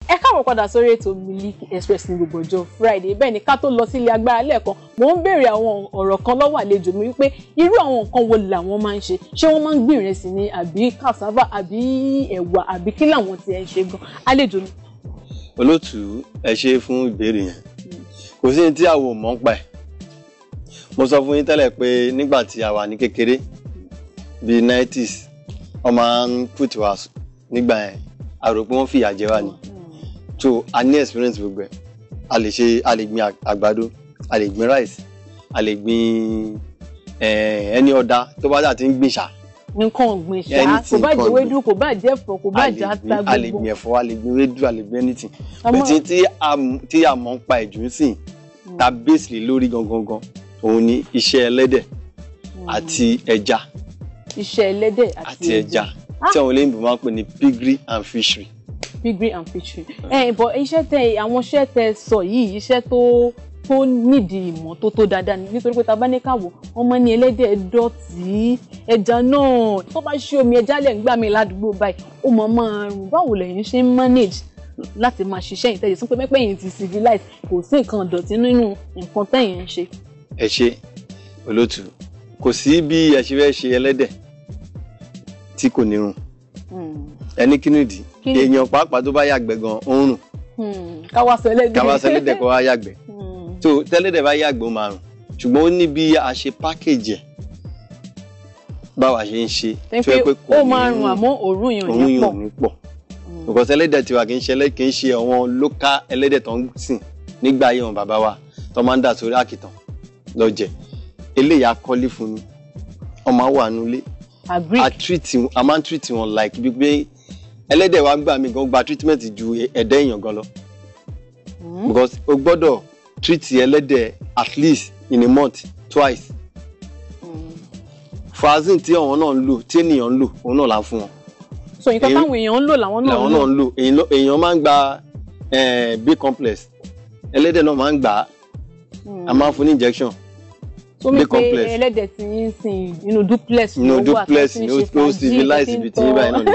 ẹ káàbọ̀ padà sórí ètò Miliki Express ní gbogbo ọjọ́ Friday. Bẹ́ẹ̀ ni ká tó lọ sílé agbára lẹ́ẹ̀kan mò ń béèrè àwọn ọ̀rọ̀ kan lọ́wọ́ àlejò mi wípé irú àwọn nǹkan wo làwọn máa ń ṣe, ṣé wọ́n máa ń gbìn ìrẹsì ni àbí cassava àbí ẹ̀wà àbí kí làwọn ti ẹ̀ ń ṣe gan àlejò mi. Olótùú ẹ ṣe fún ìbéèrè yẹn kò sí ní tí àwọn ò mọ̀ ń pa ẹ̀. Mo sọ fún yín tẹ́lẹ̀ pé nígbà tí a wà ní kékeré bíi 90s wọ́n máa ń put wa nígbà yẹn a rò pé wọ́n fìyà jẹ wá ni. So a ní experience gbogbo ẹ̀. A lè gbìn àgbàdo, a lè gbìn rice, a lè gbìn any other tó bá dà tí ń gbìn ṣá. Nǹkan ọ̀gbìn ṣá, kò bá jẹ́ ewédú, kò bá jẹ́ ẹ̀fọ́, kò bá jẹ́ ata gbogbo. A lè gbìn ẹ̀fọ́, a lè gbìn ewédú, a lè gbìn anything. Bẹ̀tí tí a mọ̀ ń pa ẹ̀jú sìn ta base lé lórí gangan òun ni iṣẹ́ ẹlẹ́dẹ̀ àti ẹja. Iṣẹ́ ẹlẹ́dẹ̀ àti ẹja. Tí àwọn olóyìnbó máa ń pè ní Piggery and Fishery. Piggery and Fishery. But iṣẹ́ àwọn iṣẹ́ tẹ́ sọ yìí iṣẹ́ tó nídìí ìmọ́tótó dáadáa ni nítorí pé tá bá ní káwọ́ wọ́n máa ní ẹlẹ́dẹ̀ dọ̀tí ẹja náà tó bá ṣe omi ẹja lẹ̀ ń gbà mí ládùúgbò báyìí ó máa rùn. Báwo lẹ̀yin ṣe ń manage láti máa ṣiṣẹ́ ìtẹ́jẹ́ sí pé mẹ́pẹ́yìn ti civilize kò sí nǹkan dọ̀tí nínú nǹkan tẹ́yìn ń ṣe. Ẹ ṣe olótùú kò sí bí ẹ ṣe fẹ́ ṣe ẹlẹ́dẹ̀ tí kò ní rùn. Ẹni kí nìdí èèyàn pàápàá tó bá yàgbẹ́ gan ó ń rùn. Káwá sọ ẹlẹ́dẹ̀ kó wá yàgbẹ́. So tẹ́lẹ̀dẹ̀ bá yàgbẹ́ ó máa rùn ṣùgbọ́n ó ní bí a ṣe package ẹ̀ báwa ṣe ń ṣe tó yẹ pé kò máa rùn àmọ́ òórùn yàn ní pọ̀. Because ẹlẹ́dẹ̀ tiwa kì í ṣe àwọn local ẹlẹ́dẹ̀ tó ń sìn nígbà ayé wọn bàbá wa tó máa ń dà sórí àkìtàn lọ́jẹ̀ eléyìí akọ́lé fún mi ọmọ wà nulẹ̀ a máa ń treat wọn like bí pé ẹlẹ́dẹ̀ wa gbà mí gan gba treatment ju ẹ̀dá èèyàn gan lọ. Because o gbọ́dọ̀ treat ẹlẹ́dẹ̀ at least in a month twice. Vaccine tí àwọn náà ń lò tí ènìyàn ń lò òun náà là ń fún wọn. So nǹkan táwọn èèyàn ń lò làwọn náà ń lò. Èèyàn máa ń gba B complex ẹlẹ́dẹ̀ náà máa ń gbà á a máa ń fún ní injection. So mi pe ẹlẹ́dẹ̀ tí ń sin inú duplex ni ó wà tó civilize ibi tí báyìí náà ni.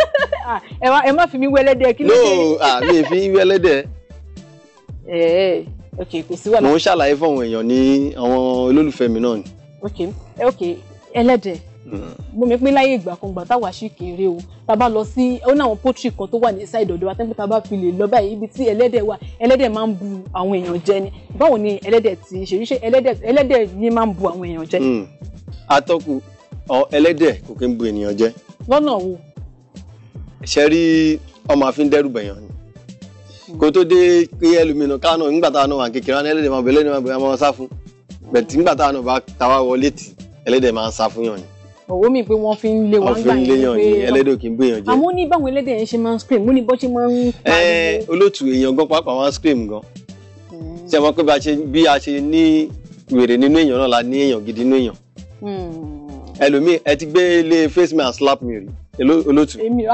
Ẹ má fi mi wé ẹlẹ́dẹ̀ kí ló dé. Mi fi wé ẹlẹ́dẹ̀. Ok kò sí wàhálà. Mo ń ṣàlàyé fún àwọn èèyàn ní àwọn olólùfẹ́ mi náà ni. Ok ẹlẹ́dẹ̀ mo mi pín láyé ìgbà kan gbà táwa ṣì kéré o tá bá lọ sí ó ní àwọn poultry kan tó wà ní side ọ̀dọ̀ wa tẹ́ńpẹ́ tá bá fi lè lọ báyìí ibi tí ẹlẹ́dẹ̀ wà ẹlẹ́dẹ̀ máa ń bu àwọn èèyàn jẹ ni báwo ni ẹlẹ́dẹ̀ ti ṣe ríṣẹ́ ẹlẹ́dẹ̀ ni máa ń bu àwọn èèyàn jẹ. Atọ́kùn ẹlẹ́dẹ̀ kò kí ń bu ènìyàn jẹ. Lọ́nà wo? Ṣe rí ọmọ àfin dẹ́rù bẹ̀yàn ni kó tó dé pé ẹlòmíràn káwọn nígbà táwọn náà wà kékeré wọn ẹlẹ́dẹ̀ máa bẹ ẹlẹ́dẹ̀ máa bẹ máa sá fún bẹ̀tì nígbà táwọn náà bá tàwa wọlé tì ẹlẹ́dẹ̀ máa ń sá fún yàn ni. Ọwọ́ mi pé wọ́n fi ń lé wọn gbà yẹn pé ẹlẹ́dẹ̀ kì í gbé yàn jẹ. Àmọ́ ní báwọn ẹlẹ́dẹ̀ yẹn ṣe máa ń scream mo ní bọ́ ṣe máa ń pariwo. Olótùú èèyàn gan pàápàá wọn scream gan. Ṣé wọn pé bí a ṣe ní wèrè nínú èèyàn náà la ní èèyàn gidi nínú èèyàn. Ẹlòmíì ẹ ti gbé ilé face me and slap me rí olótùú. Èmi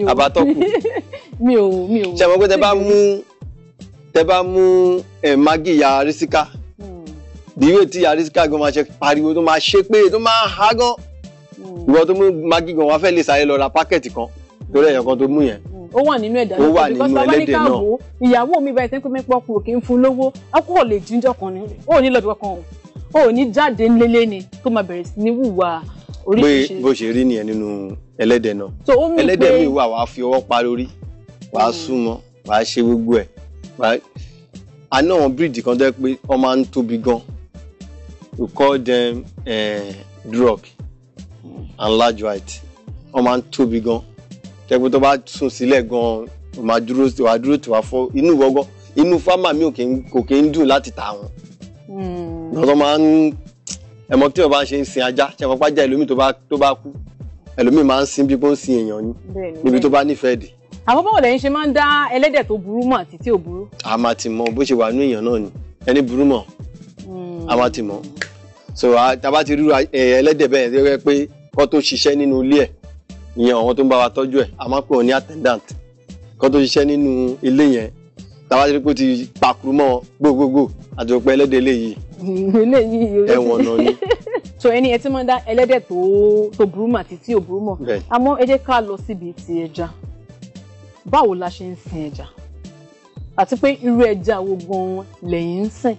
ò àbátọ́kù. mi ò. Ṣé wọn pé tẹ bá mú magi ya arísíká bí ìwé tí arísíká gan máa ṣe pariwo tó máa ṣe pé tó máa há gan ìwọ tó mú magi gan wá fẹ́ lè sáré lọ ra pákẹ́ẹ̀tì kan torí ẹ̀yọ̀ kan tó mú yẹn. Ó wà nínú ẹ̀dá ó wà nínú ẹlẹ́dẹ̀ náà. Ìyàwó mi báyìí tẹ́ńpẹ́ mẹ́pọ̀ kúrò kí n fún lówó akúkọ̀ lè jíjọ́ kan ni ó ní lọ́bì kankan ó ní jáde ńlélé ni tó máa bẹ̀rẹ̀ sí ní wùwà oríṣiríṣi. Bó ṣe rí nìyẹn nínú ẹlẹ́dẹ̀ náà. Ẹlẹ́dẹ̀ mi wà wàá fi ọwọ́ pa lórí wàá súnmọ́ wàá ṣe gbogbo ẹ̀ àná àwọn breed kan tẹ́ pé wọ́n máa ń tóbi gan. We call them drug and large white. Wọ́n máa ń tóbi gan. Tẹ́gbẹ́ tó bá sùn sílẹ̀ gan wàá dúró tí wàá fọ́ inú ìwọ́gán inú fámà mi kò kí ń dùn láti tà wọ́n. Wọ́n máa ń ẹ̀mọ́ tí wọ́n bá ń ṣe ń sin ajá ṣe àwọn pàjá ẹlòmíì tó bá kú ẹlòmíì máa ń sin bí kò ń sin èèyàn ni níbi tó bá nífẹ̀ẹ́ dé. Àwọn báwo lẹ́yìn ṣe máa ń dá ẹlẹ́dẹ̀ tó burú mọ̀ àti tí ò burú? A máa ti mọ bó ṣe wà ní èèyàn náà ni ẹni burú mọ̀ a máa ti mọ̀. So tá bá ti rí ẹlẹ́dẹ̀ bẹ́ẹ̀ tó yẹ pé kó tó ṣiṣẹ́ nínú ilé ẹ̀ ìyẹn àwọn tó ń bá wa tọ́jú ẹ̀ a máa pè wọ́n ní attendant kó tó ṣiṣẹ́ nínú ilé yẹn tá bá ti rí pé ó ti pàkúrú mọ́ gbogbogbò àti òpin ẹlẹ́dẹ̀ eléyìí ẹ̀wọ̀n náà ni. So ẹni ẹ ti máa ń dá ẹlẹ́dẹ̀ tó burú mọ̀ àti tí ò burú mọ̀ àmọ́ ẹ jẹ́ ká lọ síbi ti ẹja. Báwo la ṣe ń sin ẹja? àti pé irú ẹja wo gan lẹ́yìn ń sìn.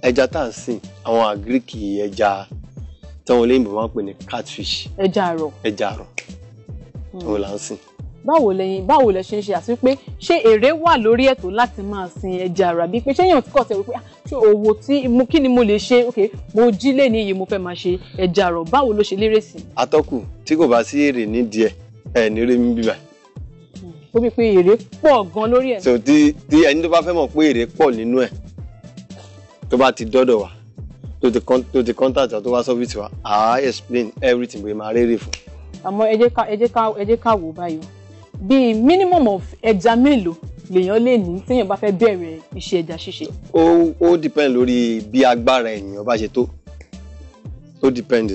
Ẹja tá à ń sìn àwọn àgíríkì ẹja táwọn olóyìnbó máa ń pè ní catfish. Ẹja àrọ̀. Ẹja àrọ̀ òun là ń sìn. Báwo lẹ ṣe ń ṣe àti pé ṣé èrè wà lórí ètò láti máa sin ẹja àrọ̀ àbí pé ṣé èèyàn tí kò tẹ̀ wípé ṣé òwò tí kí ni mo lè ṣe mo jí lé ní iye mo fẹ́ máa ṣe ẹja àrọ̀ báwo ló ṣe lérè sí. Atọ́kù tí kò bá sí èrè nídìí ẹ̀ ní rí mi bíbá. Ó bí pé èrè pọ̀ gan lórí ẹ̀. So tí ẹni tó bá fẹ́ mọ̀ pé èrè pọ̀ nínú ẹ̀ tó bá ti dọ́dọ̀ wa tó ti contact wa tó wá sọ́fíìsì wa I explain everything bóyá máa rérè fún. Àmọ́ ẹ jẹ́ ká wò báyìí bíi minimum of ẹja mélòó lèèyàn lè ní téèyàn bá fẹ́ bẹ̀rẹ̀ iṣẹ́ ẹja ṣíṣe. Ó depend lórí bí agbára ènìyàn bá ṣe tó. Ó depend.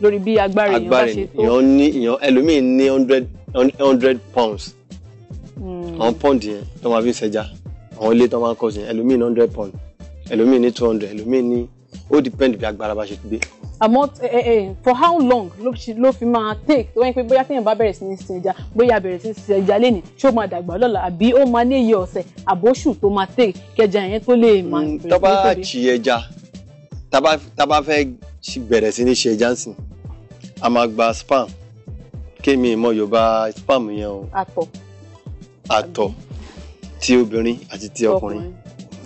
Lórí bí agbára èèyàn bá ṣe tó. Èèyàn ẹlòmíì ní 100 pounds. Àwọn pound yẹn tó máa fi ń ṣẹja àwọn ilé tó máa ń kọ́ sí ẹlòmíì ní 100 pounds ẹlòmíì ní 200 ẹlòmíì ní ó depend bí agbára bá ṣe gbé. Àmọ́ for how long ló fi máa take tó wáyé pé bóyá téèyàn bá bẹ̀rẹ̀ sí ní sin ẹja bóyá bẹ̀rẹ̀ sí ní sin ẹja lénìí ṣé ó máa dàgbà lọ́la àbí ó máa ní iye ọ̀sẹ̀ àbóṣù tó máa take kẹja yẹn tó lè máa bẹ̀rẹ̀ sí ní tóbi. Tá bá ṣì ẹja tá bá fẹ́ bẹ̀rẹ̀ sí ní ṣe ẹja sìn a máa gba spam kémi ìmọ̀ Yorùbá spam yẹn o. Àtọ̀ ti obìnrin àti ti ọkùnrin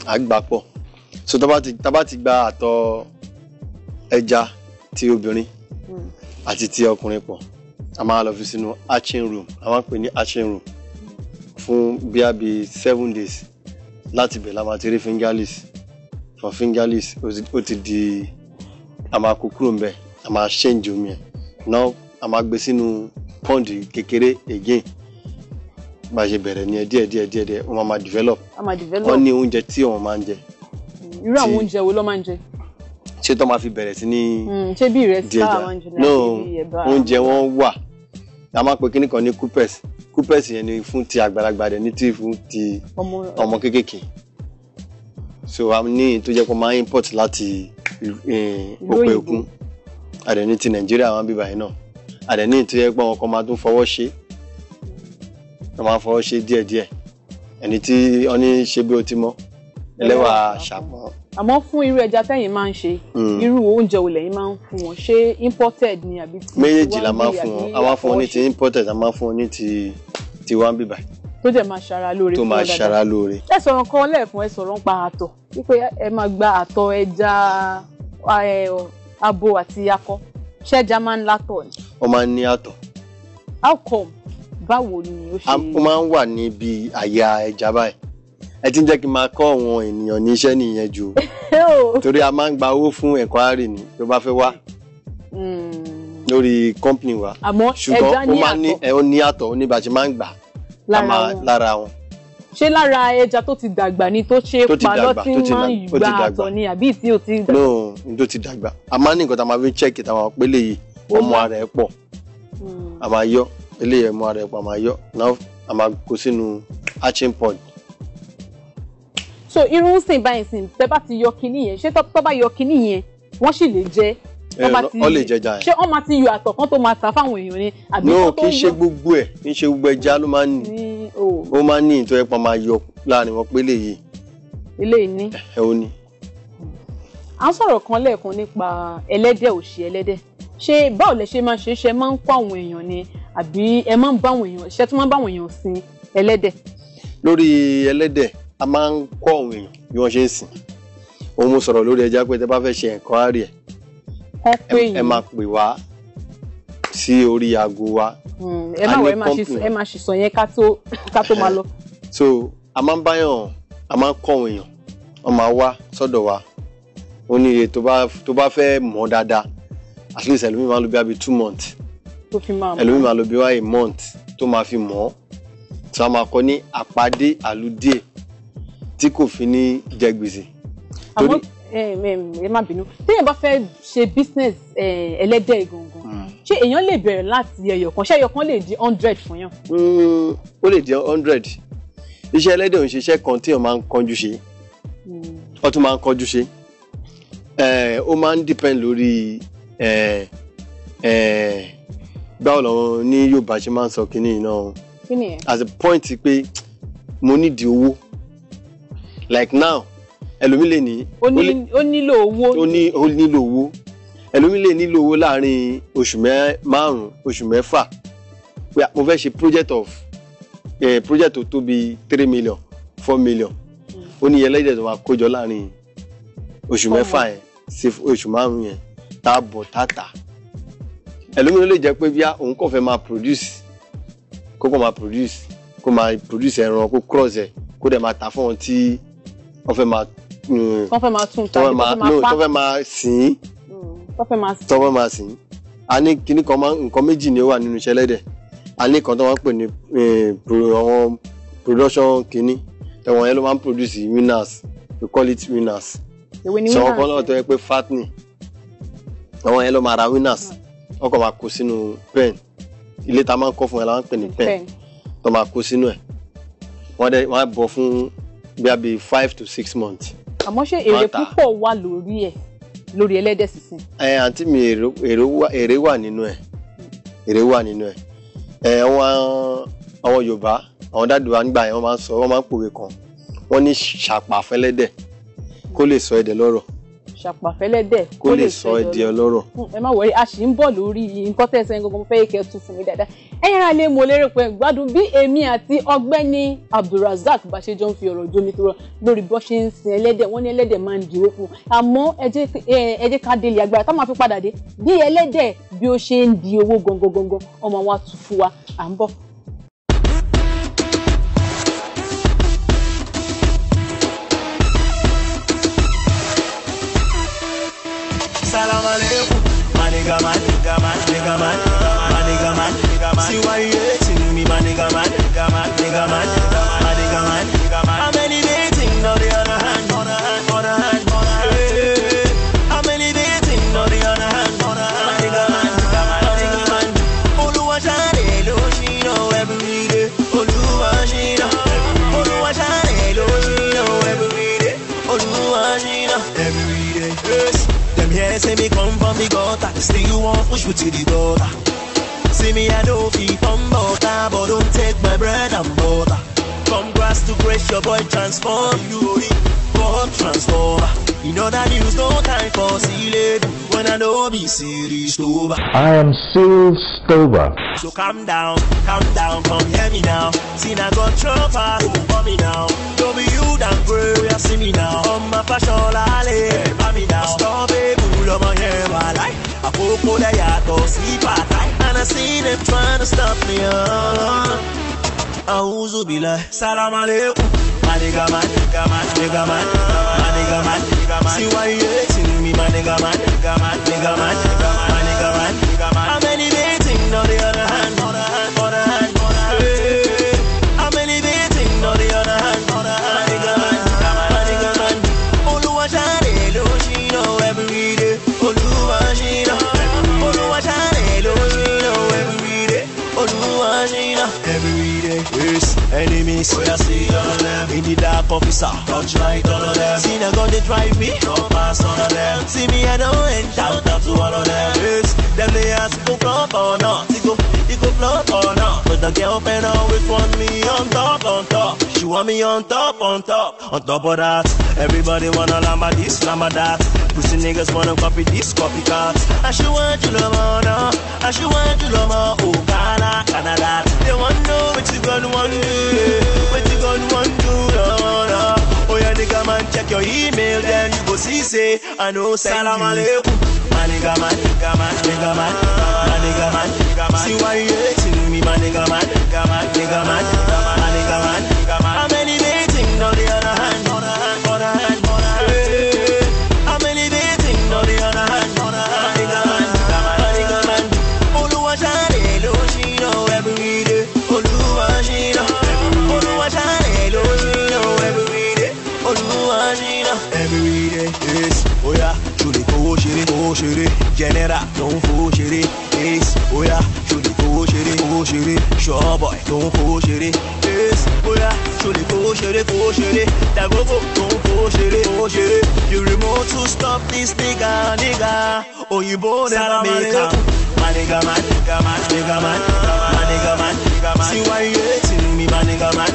a gbà pọ̀ so tá bá ti gba àtọ̀ ẹja ti obìnrin àti ti ọkùnrin pọ̀ a máa lọ fi sínú hatching room a máa ń pè ní hatching room fún bíi 7 days láti bẹ̀ la máa ti rí fingerless for fingerless ó ti di a máa kó kúrò ńbẹ̀ a máa change omi ẹ̀ náà a máa gbé sínú pond kékeré again bá a ṣe bẹ̀rẹ̀ ní díẹ̀ wọ́n máa develop wọ́n ní oúnjẹ tí wọ́n máa ń jẹ. Irú àwọn oúnjẹ wo ló máa ń jẹ? Ṣé tó máa fi bẹ̀rẹ̀ sí ní ṣé bí ìrẹsì táwa máa ń jẹ láti ẹ̀bà? Oúnjẹ wọn wà a máa pe kíní kan ní coopers yẹn ni fún ti àgbàlagbà dẹ̀ ní tí fún ti ọmọ kéékèèké so a ní tó jẹ́ pé máa import láti òkè òkun àdẹ̀ní ti Nàìjíríà wọn bíbá yìí náà àdẹ̀ní tó jẹ́ pé wọn kan máa tún fọwọ́ ṣe wọ́n máa fọwọ́ ṣe díẹ̀díẹ̀ ẹni tí wọ́n ní ṣe bí ó ti mọ́ ẹlẹ́wà ṣàpọ̀. Àmọ́ fún irú ẹja tẹ́yìn máa ń ṣe irú oúnjẹ wo lẹ́yìn máa ń fún wọn ṣé imported ni àbí ti méjèèjì la máa fún wọn a máa fún wọn ní ti imported a máa fún wọn ní ti wá ń bíbá. Tó jẹ́ máa ṣara lóore tó máa ṣara lóore. Ẹ sọ̀rọ̀ kan lẹ́ẹ̀kan ẹ sọ̀rọ̀ nípa àtọ̀ wípé ẹ máa gba àtọ̀ ẹja abo àti akọ ṣẹ́ja máa ń látọ̀ ni. Ó máa ń ní àtọ̀. How come? Báwo ni ó ṣe. Ó máa ń wà níbi àyà ẹja báyìí ẹ ti ń jẹ́ kí n máa kọ́ àwọn ènìyàn níṣẹ́ nìyẹn jù torí a máa ń gba owó fún enquiry ni tó bá fẹ́ wá lórí company wa ṣùgbọ́n ó máa ní àtọ̀ ó ní bá ṣe máa ń gbà lára wọn. Ṣé lára ẹja tó ti dàgbà ni tó ṣe pa lọ́tí máa ń gba àtọ̀ ni àbí tí ó ti dàgbà? No, tó ti dàgbà a máa ní nǹkan tá a máa fi check táwọn pélé yìí ọmọ ara ẹ̀ pọ̀ a máa yọ eléyìí ọmọ ara ẹ̀ pọ̀ a máa yọ náà a máa kó sínú hatching pod. So irun sìn báyìí sìn tẹ́ bá ti yọ kinní yẹn ṣé tó bá yọ kinní yẹn wọ́n sì lè jẹ ọ lè jẹja yẹn ṣé wọ́n máa ti yọ àtọ̀ kan tó máa ta fáwọn èèyàn ni àbí no kì í ṣe gbogbo ẹ̀ kì í ṣe gbogbo ẹja ló máa ń ní ó máa ń ní ìtọ́ ẹ̀pọ̀ máa yọ láàrin wọn pé léyìí eléyìí ní ẹ ó ní. à ń sọ̀rọ̀ kan lẹ́ẹ̀kan nípa ẹlẹ́dẹ̀ òṣì ẹlẹ́dẹ̀ ṣé báwo lẹ ṣe máa ṣe máa ń kọ́ àwọn èèyàn ni àbí ẹ máa ń bá àwọn èèyàn ṣe tí máa ń bá àwọn èèyàn sin ẹlẹ́dẹ̀. Lórí ẹlẹ́dẹ̀ a máa ń kọ́ àwọn èèyàn bí wọ́n ṣe ń sìn òun mo sọ̀rọ̀ lórí ẹja pé tẹ bá fẹ́ ṣe enquiry ẹ máa pè wá sí orí aago wa. ẹ máa ṣì sọ yẹn ká tó máa lọ. So a máa ń báyàn a máa ń kọ́ àwọn èèyàn wọ́n máa wá sọ́dọ̀ wa ó ní iye tó bá fẹ́ mọ̀ dáadáa at least ẹlòmíì máa lò bí abi 2 months ẹlòmíì máa lò bí wá a month tó máa fi mọ̀ tí wọ́n máa kọ́ ní àpàdé àlùdíè tí kò fi ní jẹ gbèsè. Àmọ́ ẹ má bínú téèyàn bá fẹ́ ṣe business ẹlẹ́dẹ̀ gangan ṣé èèyàn lè bẹ̀rẹ̀ láti ẹyọ̀kan ṣé ẹyọ̀kan lè di 100 fún yàn. Ó lè di 100 iṣẹ́ ẹlẹ́dẹ̀ ò ń ṣiṣẹ́ kan tí èèyàn máa ń kánjú ṣe ó tún máa ń kánjú ṣe ó máa ń depend lórí báwo làwọn ní Yorùbá ṣe máa ń sọ kínní náà as a point pé mo need owó like now ẹlòmí lè ní ó nílò owó ó nílò owó ẹlòmí lè nílò owó láàrin oṣù 5 oṣù 6 pé mo fẹ́ ṣe project tó tó bí 3 million 4 million ó ní ẹlẹ́dẹ̀ tó máa kójọ láàrin oṣù 6 yẹn sí oṣù 5 yẹn tá a bọ̀ tààtà ẹlòmí ló lè jẹ́ pé bí òun kò fẹ́ máa produce kó máa produce ẹran kó cross ẹ̀ kó dẹ̀ máa ta fún wọn tí wọ́n fẹ́ máa tún ta tó fẹ́ máa sìn a ní kíní kan nǹkan méjì ni ó wà nínú iṣẹ́ ẹlẹ́dẹ̀ a ní kan tó wọ́n pè ní àwọn production kíní ẹ̀wọ̀n yẹn ló máa ń produce winners we call it winners sọ ọkọ náà tó yẹ pé fattening àwọn yẹn ló máa ra winners wọ́n kàn máa kó sínú pen ilé tá a máa ń kọ́ fún ẹ la máa ń pè ní pen tó máa kó sínú ẹ̀ wọ́n á bọ̀ fún bí 5 to 6 months. àmọ́ ṣé èrè púpọ̀ wà lórí ẹlẹ́dẹ̀ sísìn. àǹtí mi èrè wà nínú ẹ̀ àwọn Yorùbá àwọn dáàdì wa nígbà yẹn wọ́n máa ń pòwe kan wọ́n ní ṣàpàfẹ́lẹ́dẹ̀ kó lè sọ ẹ̀dẹ̀ lọ́rọ̀. ṣàpàfẹ́lẹ́dẹ̀ kó lè sọ ẹ̀dẹ̀ lọ́rọ̀. ẹ má wọrí a sì ń bọ̀ lórí nǹkan tẹ̀sán gbogbo fẹ́ kẹ́ tún fún mi dáadáa. ẹ̀yin ará ilé mo lérò pé gbádùn bí èmi àti ọ̀gbẹ́ni Abdulrasaq bá ṣe jọ ń fi ọ̀rọ̀ jomi tó rọ lórí bó ṣe ń sin ẹlẹ́dẹ̀ wọ́n ní ẹlẹ́dẹ̀ máa ń dìrò fún un àmọ́ ẹ jẹ́ ká délé agbára ká máa fi padà dé bí ẹlẹ́dẹ̀ bí ó ṣe ń di owó gangan ọmọ wa tún fún wa à ń bọ̀. Salam alaikum, my nigga man. See why you hating me, my nigga man. How many dating on the other hand? How many dating on the other hand? My nigga man. Oluwa shine lo shino every day. Oluwa shine lo shino every day. Oluwa shine every day. Yes. Yeah, say me come from the gutter, say you want push me to the gutter. See me I don't feel from butter, but don't take my bread and butter. From grass to grace, your boy transform you, God transformer. You know that news, no time for silly. When I know be serious over. I am Cyril Stover. So calm down, come hear me now. See now got chopper, for me now. Don't be you down, bro, you see me now. On my fashion, lale, me now. Stop it, pull on my hair, I like. I poke the yato, sleep at night. And I see them trying to stop me, Auzu billah, salam alaikum. My nigga man. See why you hating me, my nigga man. How many dating on the other hand? How many dating on the other hand? My nigga man. Oluwa shine lo shino every day. Oluwa shine lo shino every day. Oluwa shine every day. Yes, enemies, so I see all of them. In the dark officer, touch light all of them. See now gonna drive me, don't pass all of them. See me I don't end, shout out to all of them. Yes, them they ask go flop or not, it go flop or not. But the girlfriend always want me on top. She want me on top of that. Everybody wanna lamba this, lamba that. Pussy niggas wanna copy this, copycat. And she want you love and she want you love oh Canada. They want know what you gonna want to do, Oh yeah nigga man, check your email, then you go see say I know salam alaikum. My nigga man. See why you hating me, my nigga man. How many dating on the other hand? How many dating on the other hand? My nigga man. Oluwa shine lo shino every day. Oluwa shine lo shino every day. Oluwa shine every day. Yes, oh yeah. Should go shiri, general, don't go shiri. Yes, oh yeah. Should go shiri, sure boy, don't go shiri. Yes, oh yeah. Should go shiri. That go, don't go shiri. You remote to stop this nigga. Oh, you born in America. My nigga man. See why you hating me, my nigga man.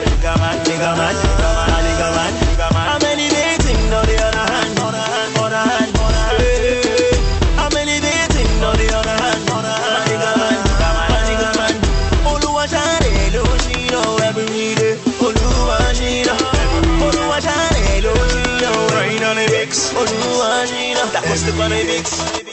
That was the Economics.